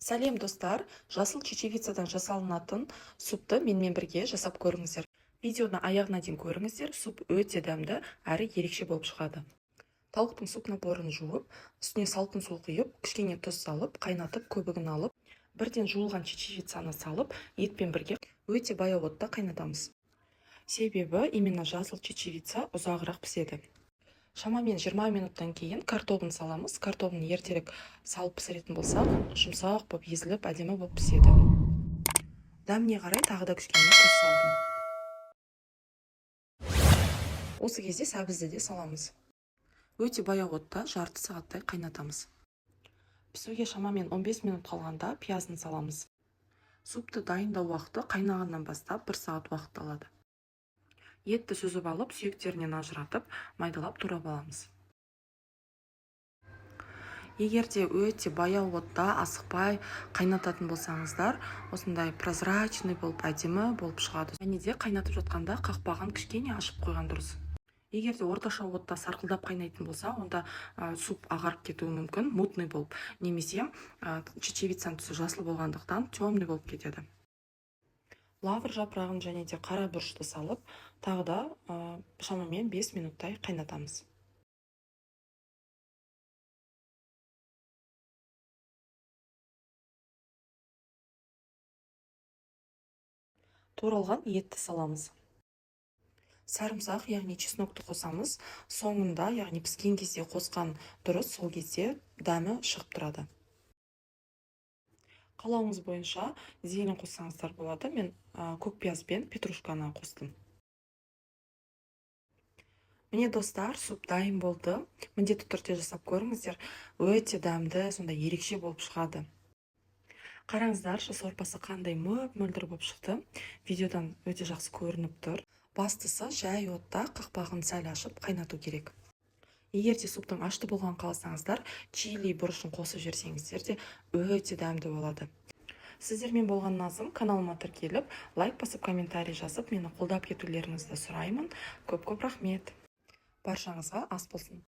Сәлем достар, жасыл чечевицадан жасалынатын супты менімен бірге жасап көріңіздер. Видеоны аяғына дейін көріңіздер, суп өте дәмді әрі ерекше болып шығады. Тауықтың суп наборын жуып, үстіне салқын су құйып, кішкене тұз салып, қайнатып, көбігін алып, бірден жуылған чечевицаны салып, етпен бірге өте баяу отта қайнатамыз. Себебі именно жасыл чечевица ұзағырақ піседі. Шамамен 20 минуттан кейін картобын саламыз. Картобын ертерек салып пісіретін болсақ, жұмсақ болып езіліп, әдемі болып піседі. Дәміне қарай тағы да кішкене тұз салдым. Осы кезде сәбізді де саламыз. Өте баяу отта жарты сағаттай қайнатамыз. Пісуге шамамен 15 минут қалғанда пиязын саламыз. Супты дайындау уақыты қайнағаннан бастап 1 сағат уақыт алады. Етті сүзіп алып, сүйектерінен ажыратып, майдалап турап аламыз. Егерде өте баяу отта асықпай қайнататын болсаңыздар, осындай прозрачный болып, әдемі болып шығады. Және де қайнатып жатқанда қақпағын кішкене ашып қойған дұрыс. Егерде орташа отта сарқылдап қайнайтын болса, онда суп ағарып кетуі мүмкін, мутный болып, немесе чечевицаның түсі жасыл болғандықтан темный болып кетеді. Лавр жапырағын және де қара бұрышты салып, тағы да шамамен 5 минуттай қайнатамыз. Туралған етті саламыз. Сарымсақ, яғни чеснокты қосамыз. Соңында, яғни піскен кезде қосқан дұрыс, сол кезде дәмі шығып тұрады. Қалауыңыз бойынша зелень қоссаңыздар болады. Мен көк пияз бен петрушканы қостым. Міне достар, суп дайын болды. Міндетті түрде жасап көріңіздер. Өте дәмді, сонда ерекше болып шығады. Қараңыздаршы, сорпасы қандай мөп-мөлдір болып шықты. Видеодан өте жақсы көрініп тұр. Бастысы жай отта қақпағын сәл ашып қайнату керек. Егерде суптың ашты болған қаласаңыздар, чили бұрышын қосып жерсеңіздер де өте дәмді болады. Сіздермен болған Назым, каналыма тіркеліп, лайк басып, комментарий жазып, мені қолдап кетулеріңізді сұраймын. Көп-көп рахмет. Баршаңызға ас болсын.